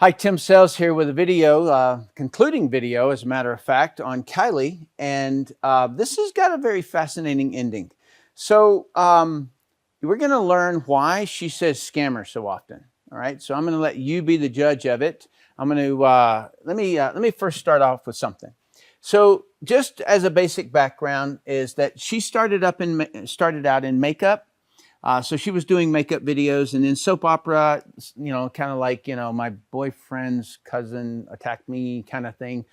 Hi, Tim Sells here with a video, concluding video, as a matter of fact, on Kylie. And this has got a very fascinating ending. So we're going to learn why she says scammer so often. All right. So I'm going to let you be the judge of it. I'm going to let me first start off with something. So just as a basic background is that she started out in makeup. So she was doing makeup videos and then soap opera, you know, kind of like, you know, my boyfriend's cousin attacked me kind of thing.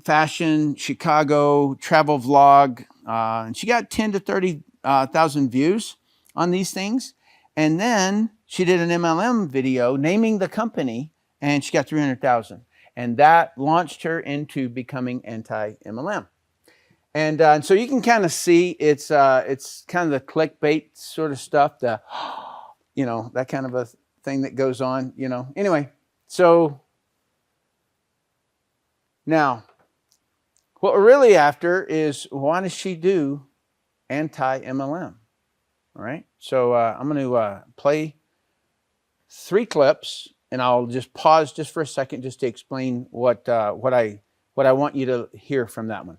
Fashion, Chicago, travel vlog. And she got 10 to 30,000 views on these things. And then she did an MLM video naming the company and she got 300,000. And that launched her into becoming anti-MLM. And so you can kind of see it's kind of the clickbait sort of stuff, the, you know, that kind of a thing that goes on, you know. Anyway, so now what we're really after is why does she do anti-MLM? All right. So I'm going to play 3 clips and I'll just pause just for a second just to explain what I want you to hear from that one.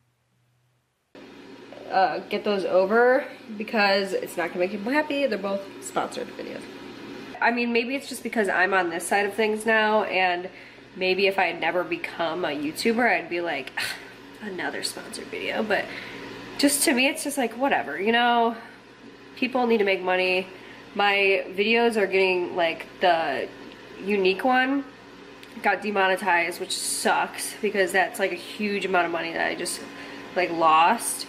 Get those over because it's not gonna make people happy. They're both sponsored videos. I mean, maybe it's just because I'm on this side of things now, and maybe if I had never become a YouTuber, I'd be like, another sponsored video. But just to me, it's just like, whatever, you know, people need to make money. My videos are getting, like, the Younique one got demonetized, which sucks because that's like a huge amount of money that I just like lost.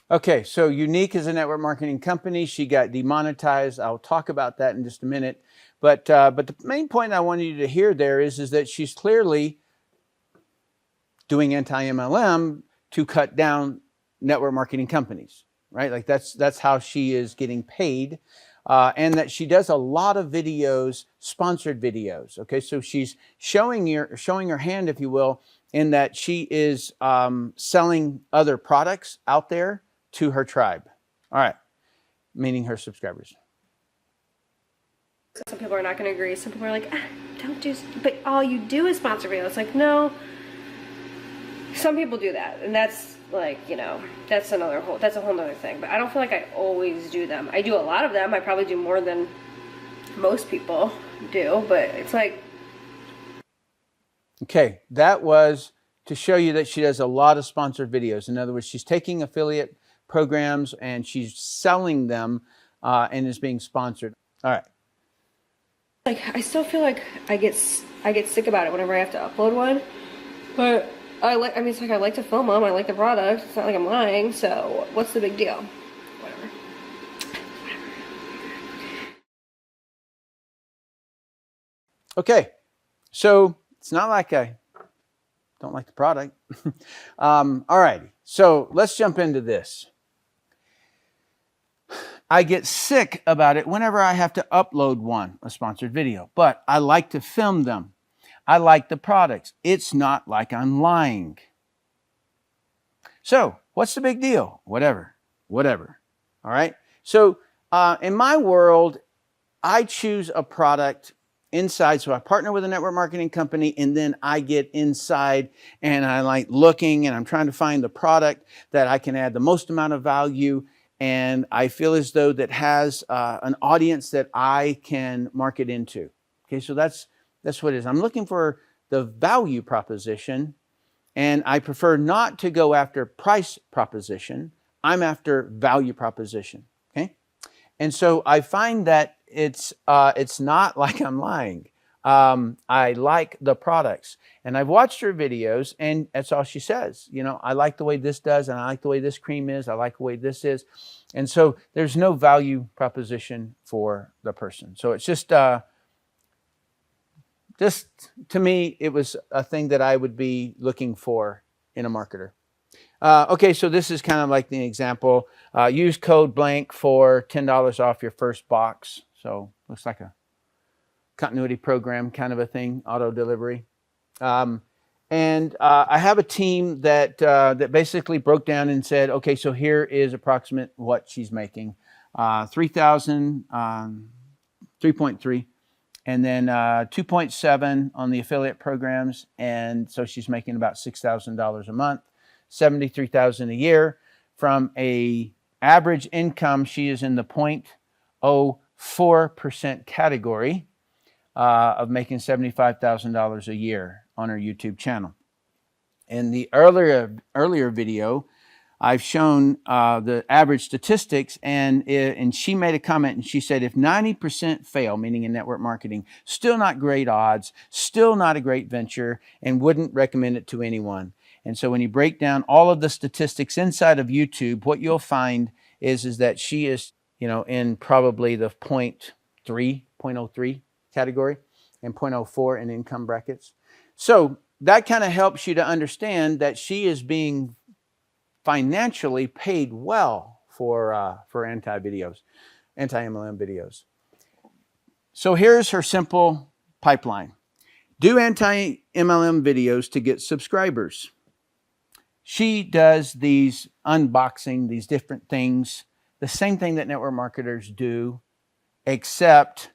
Okay, so Younique is a network marketing company. She got demonetized. I'll talk about that in just a minute. But the main point I wanted you to hear there is that she's clearly doing anti-MLM to cut down network marketing companies, right? Like that's how she is getting paid. And that she does a lot of videos, sponsored videos. Okay, so she's showing her hand, if you will, in that she is selling other products out there to her tribe. All right, meaning her subscribers. Some people are not going to agree. Some people are like, don't do, but all you do is sponsor videos. It's like, no. Some people do that, and that's like, you know, that's a whole nother thing. But I don't feel like I always do them. I do a lot of them. I probably do more than most people do, but it's like. Okay, that was to show you that she does a lot of sponsored videos. In other words, she's taking affiliate programs and she's selling them and is being sponsored. All right. Like, I still feel like I get sick about it whenever I have to upload one, but I mean, it's like I like to film them. I like the product. It's not like I'm lying. So what's the big deal? Whatever. Okay, so it's not like I don't like the product. All righty, so let's jump into this. I get sick about it whenever I have to upload a sponsored video, but I like to film them. I like the products. It's not like I'm lying. So what's the big deal? Whatever. All right. So in my world, I choose a product inside. So I partner with a network marketing company and then I get inside and I like looking and I'm trying to find the product that I can add the most amount of value. And I feel as though that has an audience that I can market into. Okay. So that's what it is. I'm looking for the value proposition, and I prefer not to go after price proposition. I'm after value proposition. Okay, and so I find that it's not like I'm lying. I like the products, and I've watched her videos, and that's all she says. You know, I like the way this does, and I like the way this cream is. I like the way this is, and so there's no value proposition for the person. So it's just to me, it was a thing that I would be looking for in a marketer. Okay, so this is kind of like the example. Use code blank for $10 off your first box. So looks like a continuity program kind of a thing, auto delivery. And I have a team that basically broke down and said, okay, so here is approximate what she's making. 3,000, 3.3. and then 2.7 on the affiliate programs. And so she's making about $6,000 a month, 73,000 a year. From a average income, she is in the 0.04% category of making $75,000 a year on her YouTube channel. In the earlier video, I've shown the average statistics, and she made a comment, and she said, if 90% fail, meaning in network marketing, still not great odds, still not a great venture, and wouldn't recommend it to anyone. And so when you break down all of the statistics inside of YouTube, what you'll find is that she is, in probably the 0.03 category and 0.04 in income brackets. So that kind of helps you to understand that she is being financially paid well for anti-MLM videos. So here's her simple pipeline. Do anti-MLM videos to get subscribers. She does these unboxing, these different things, the same thing that network marketers do, except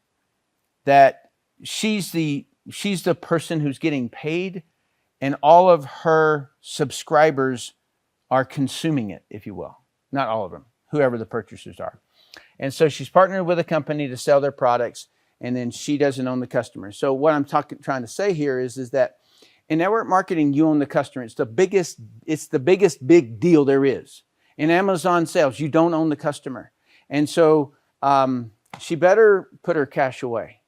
that she's the person who's getting paid, and all of her subscribers are consuming it, if you will. Not all of them, whoever the purchasers are. And so she's partnered with a company to sell their products, and then she doesn't own the customer. So what I'm trying to say here is that in network marketing, you own the customer. It's the biggest big deal there is. In Amazon sales, you don't own the customer. And so she better put her cash away.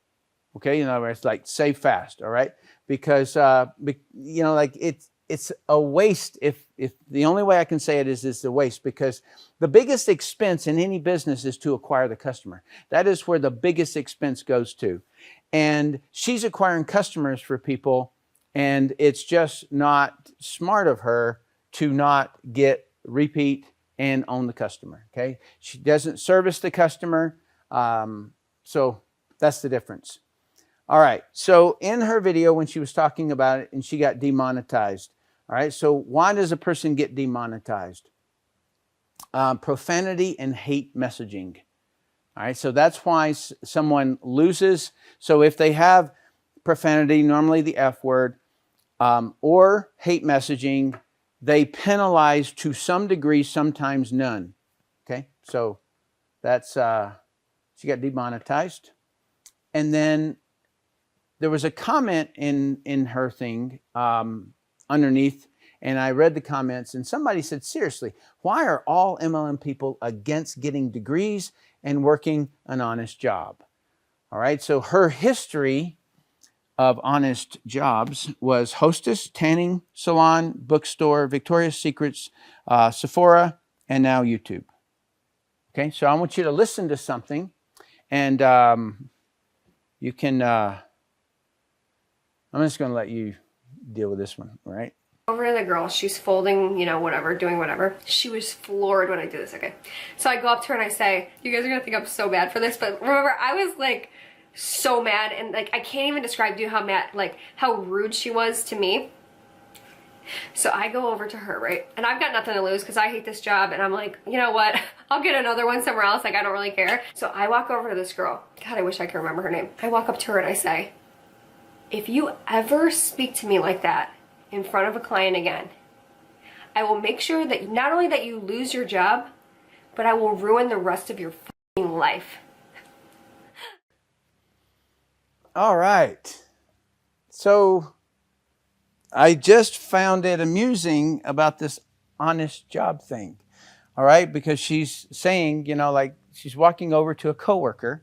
Okay, in other words, like save fast, all right? Because it's a waste. If the only way I can say it is a waste, because the biggest expense in any business is to acquire the customer. That is where the biggest expense goes to. And she's acquiring customers for people, and it's just not smart of her to not get repeat and own the customer. Okay, she doesn't service the customer, so that's the difference. All right, so in her video when she was talking about it, and she got demonetized. All right, so why does a person get demonetized? Profanity and hate messaging. All right, so that's why someone loses. So if they have profanity, normally the F word, or hate messaging, they penalize to some degree, sometimes none. Okay, so that's, she got demonetized. And then there was a comment in her thing underneath, and I read the comments, and somebody said, seriously, why are all MLM people against getting degrees and working an honest job? All right, so her history of honest jobs was hostess, tanning salon, bookstore, Victoria's Secrets, Sephora, and now YouTube. Okay, so I want you to listen to something, and you can, I'm just going to let you deal with this one, all right? Over to the girl, she's folding, whatever, doing whatever. She was floored when I did this, okay? So I go up to her and I say, you guys are gonna think I'm so bad for this, but remember, I was like so mad, and like I can't even describe to you how mad, like how rude she was to me. So I go over to her, right? And I've got nothing to lose because I hate this job, and I'm like, you know what? I'll get another one somewhere else, like I don't really care. So I walk over to this girl. God, I wish I could remember her name. I walk up to her and I say, if you ever speak to me like that in front of a client again, I will make sure that not only that you lose your job, but I will ruin the rest of your f***ing life. All right. So I just found it amusing about this honest job thing. All right, because she's saying, like she's walking over to a coworker.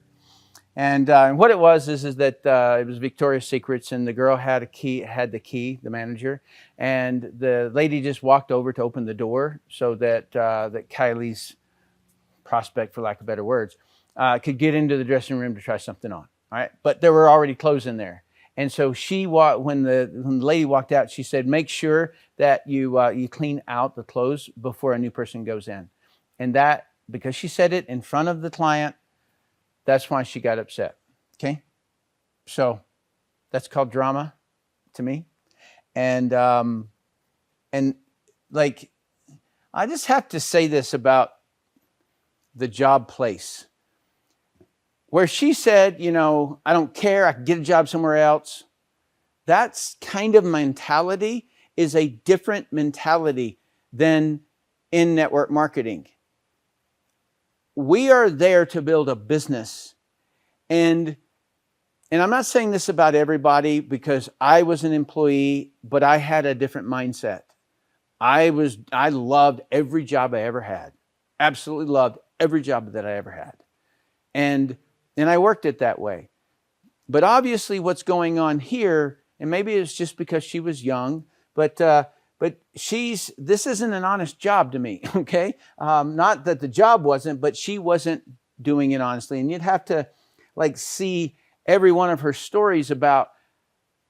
And what it was is that it was Victoria's Secrets, and the girl had the key, the manager, and the lady just walked over to open the door so that that Kylie's prospect, for lack of better words, could get into the dressing room to try something on. All right, but there were already clothes in there, and so when the lady walked out, she said, "Make sure that you clean out the clothes before a new person goes in," and that because she said it in front of the client. That's why she got upset, okay? So that's called drama to me. And like, I just have to say this about the job place. where she said, you know, I don't care, I can get a job somewhere else. That's kind of mentality is a different mentality than in network marketing. We are there to build a business. And I'm not saying this about everybody because I was an employee, but I had a different mindset. I loved every job I ever had. Absolutely loved every job that I ever had. And I worked it that way. But obviously what's going on here, and maybe it's just because she was young, but this isn't an honest job to me, okay? Not that the job wasn't, but she wasn't doing it honestly. And you'd have to like see every one of her stories about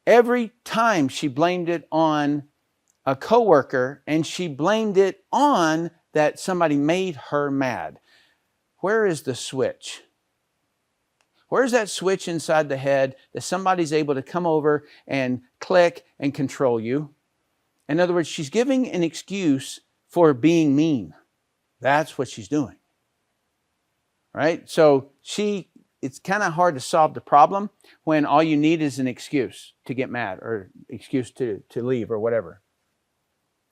every time she blamed it on a coworker and she blamed it on that somebody made her mad. Where is the switch? Where's that switch inside the head that somebody's able to come over and click and control you? In other words, she's giving an excuse for being mean. That's what she's doing. Right? So it's kind of hard to solve the problem when all you need is an excuse to get mad or excuse to leave or whatever.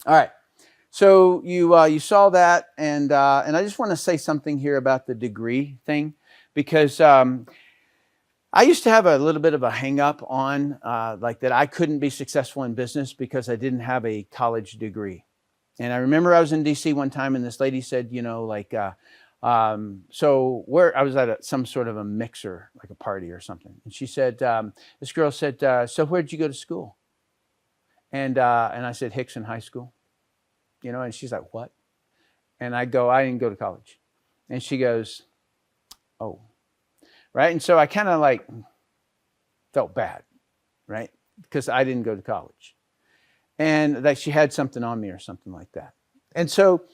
All right. So you saw that, and I just want to say something here about the degree thing, because I used to have a little bit of a hang up on like that I couldn't be successful in business because I didn't have a college degree. And I remember I was in DC one time and this lady said, you know, like, so where I was at some sort of a mixer, like a party or something. And she said, this girl said, so where'd you go to school? And I said, Hickson High School, you know, and she's like, what? And I go, I didn't go to college. And she goes, oh. Right? And so I kind of like felt bad, right? Because I didn't go to college. And that she had something on me or something like that. And so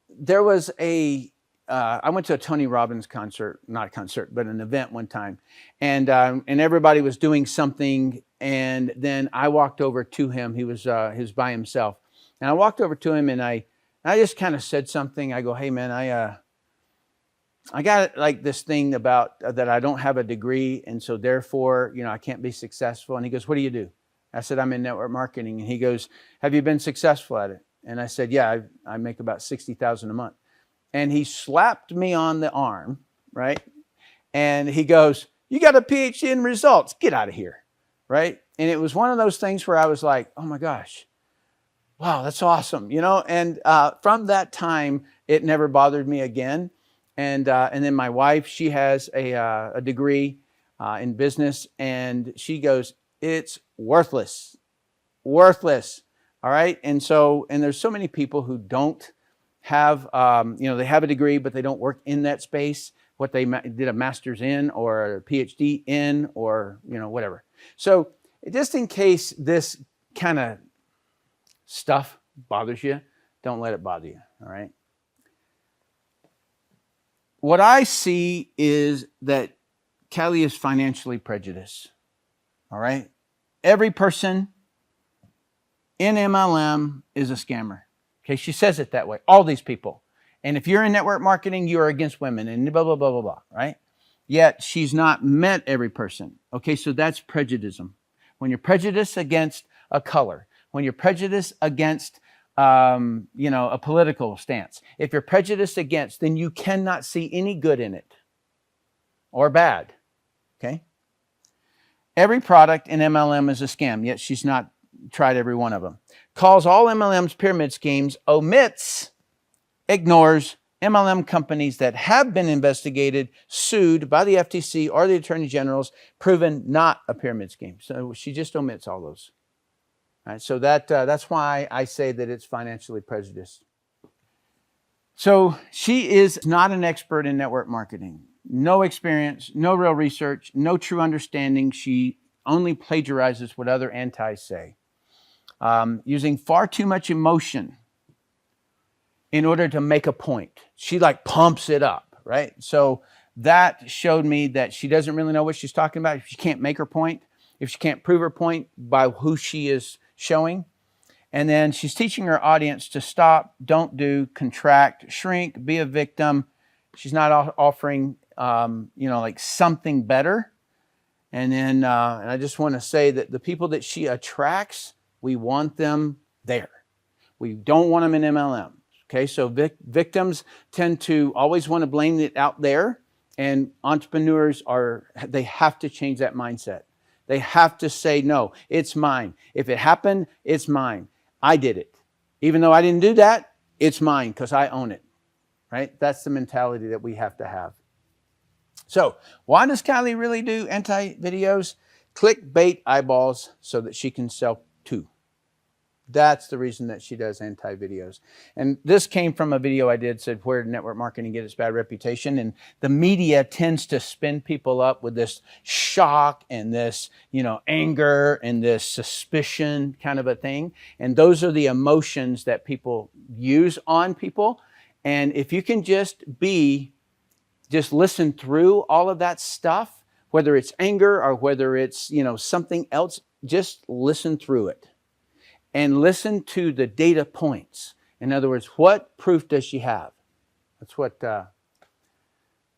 there was I went to a Tony Robbins concert, not a concert, but an event one time. And everybody was doing something. And then I walked over to him. He was by himself. And I walked over to him and I just kind of said something. I go, hey man, I got like this thing about that I don't have a degree, and so therefore, you know, I can't be successful. And he goes, what do you do? I said, I'm in network marketing. And he goes, have you been successful at it? And I said, yeah, I make about $60,000 a month. And he slapped me on the arm, right? And he goes, you got a PhD in results. Get out of here, right? And it was one of those things where I was like, oh my gosh, wow, that's awesome, you know? And from that time, it never bothered me again. And then my wife, she has a degree in business, and she goes, it's worthless. All right. And there's so many people who don't have, they have a degree, but they don't work in that space, what they did a master's in or a PhD in or, whatever. So just in case this kind of stuff bothers you, don't let it bother you. All right. What I see is that Kylie is financially prejudiced. All right. Every person in MLM is a scammer. Okay. She says it that way. All these people. And if you're in network marketing, you are against women and blah, blah, blah, blah, blah. Right. Yet she's not met every person. Okay. So that's prejudice. When you're prejudiced against a color, when you're prejudiced against a political stance. If you're prejudiced against, then you cannot see any good in it or bad. Okay. Every product in MLM is a scam, yet she's not tried every one of them. Calls all MLM's pyramid schemes, omits, ignores MLM companies that have been investigated, sued by the FTC or the Attorney General's, proven not a pyramid scheme. So she just omits all those. All right, so that's why I say that it's financially prejudiced. So she is not an expert in network marketing. No experience, no real research, no true understanding. She only plagiarizes what other antis say. Using far too much emotion in order to make a point. She like pumps it up, right? So that showed me that she doesn't really know what she's talking about. If she can't make her point, if she can't prove her point by who she is showing. And then she's teaching her audience to stop, don't do, contract, shrink, be a victim, She's not offering, like something better. And then, and I just want to say that the people that she attracts, we want them there. We don't want them in MLM. Okay, so victims tend to always want to blame it out there, and entrepreneurs they have to change that mindset. They have to say, no, it's mine. If it happened, it's mine. I did it. Even though I didn't do that, it's mine because I own it, right? That's the mentality that we have to have. So why does Kylie really do anti-videos? Clickbait eyeballs so that she can sell too. That's the reason that she does anti-videos. And this came from a video I did, said, where did network marketing get its bad reputation? And the media tends to spin people up with this shock and this, anger and this suspicion kind of a thing. And those are the emotions that people use on people. And if you can just listen through all of that stuff, whether it's anger or whether it's, something else, just listen through it. And listen to the data points. In other words, what proof does she have? That's what I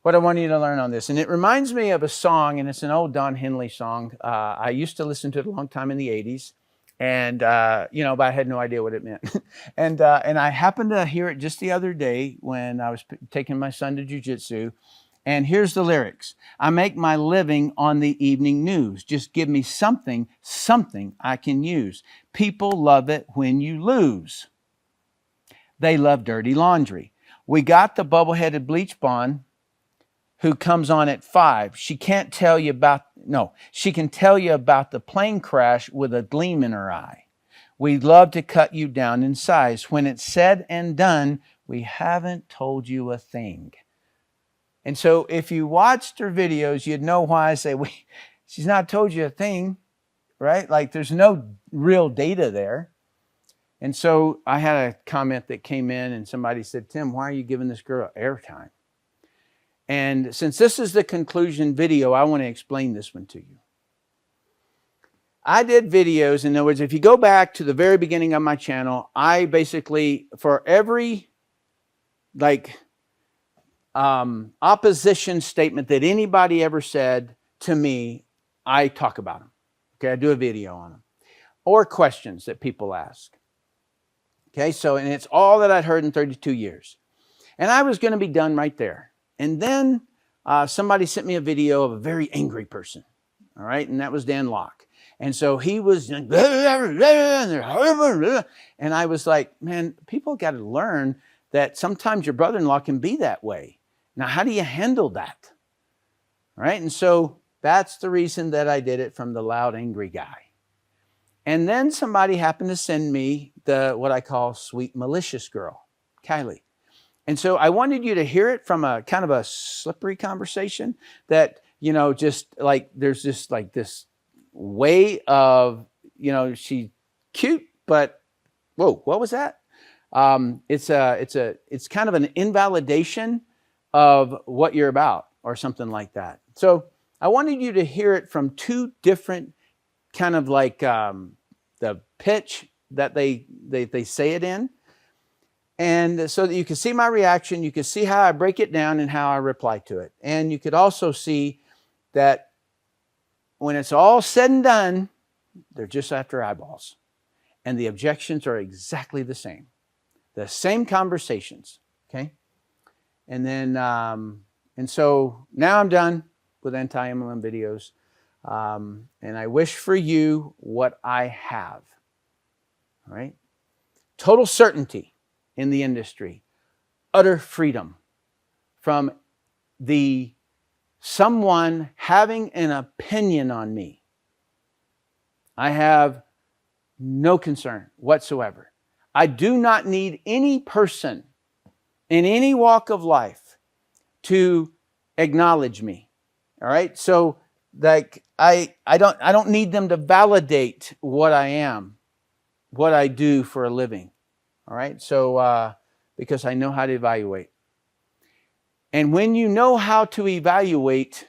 want you to learn on this. And it reminds me of a song, and it's an old Don Henley song. I used to listen to it a long time in the 80s. And, but I had no idea what it meant. and I happened to hear it just the other day when I was taking my son to jiu-jitsu. And here's the lyrics. I make my living on the evening news. Just give me something I can use. People love it when you lose. They love dirty laundry. We got the bubble-headed bleach blonde who comes on at 5. She can tell you about the plane crash with a gleam in her eye. We'd love to cut you down in size. When it's said and done, we haven't told you a thing. And so if you watched her videos, you'd know why I say, she's not told you a thing, right? Like there's no real data there. And so I had a comment that came in and somebody said, Tim, why are you giving this girl airtime? And since this is the conclusion video, I want to explain this one to you. I did videos. In other words, if you go back to the very beginning of my channel, I basically, for every opposition statement that anybody ever said to me, I talk about them. Okay, I do a video on them. Or questions that people ask. Okay, and it's all that I'd heard in 32 years. And I was going to be done right there. And then somebody sent me a video of a very angry person. All right, and that was Dan Lok. And so he was, and I was like, man, people got to learn that sometimes your brother-in-law can be that way. Now, how do you handle that? All right, and so that's the reason that I did it, from the loud, angry guy. And then somebody happened to send me what I call sweet, malicious girl, Kylie. And so I wanted you to hear it from a kind of a slippery conversation that, just like there's just like this way of, she's cute, but whoa, what was that? It's kind of an invalidation of what you're about or something like that. So I wanted you to hear it from two different kind of like the pitch that they say it in. And so that you can see my reaction, you can see how I break it down and how I reply to it. And you could also see that when it's all said and done, they're just after eyeballs. And the objections are exactly the same conversations, okay? And then, and so now I'm done with anti-MLM videos. And I wish for you what I have, all right? Total certainty in the industry, utter freedom from someone having an opinion on me. I have no concern whatsoever. I do not need any person in any walk of life to acknowledge me. All right. So like I don't need them to validate what I am, what I do for a living. All right. So because I know how to evaluate. And when you know how to evaluate,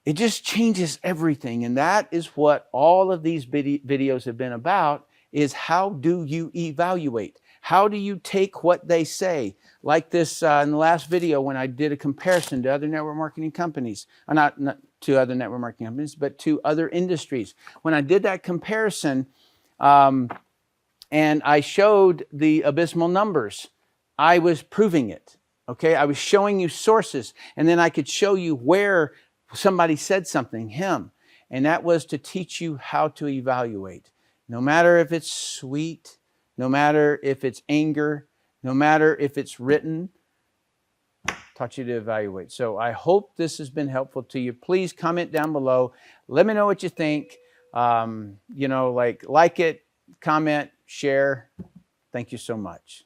it just changes everything. And that is what all of these videos have been about, is how do you evaluate? How do you take what they say? Like this in the last video when I did a comparison to other network marketing companies, not to other network marketing companies, but to other industries. When I did that comparison and I showed the abysmal numbers, I was proving it. Okay, I was showing you sources, and then I could show you where somebody said something, him. And that was to teach you how to evaluate. No matter if it's sweet, no matter if it's anger, no matter if it's written, taught you to evaluate. So I hope this has been helpful to you. Please comment down below. Let me know what you think. You know, like it, comment, share. Thank you so much.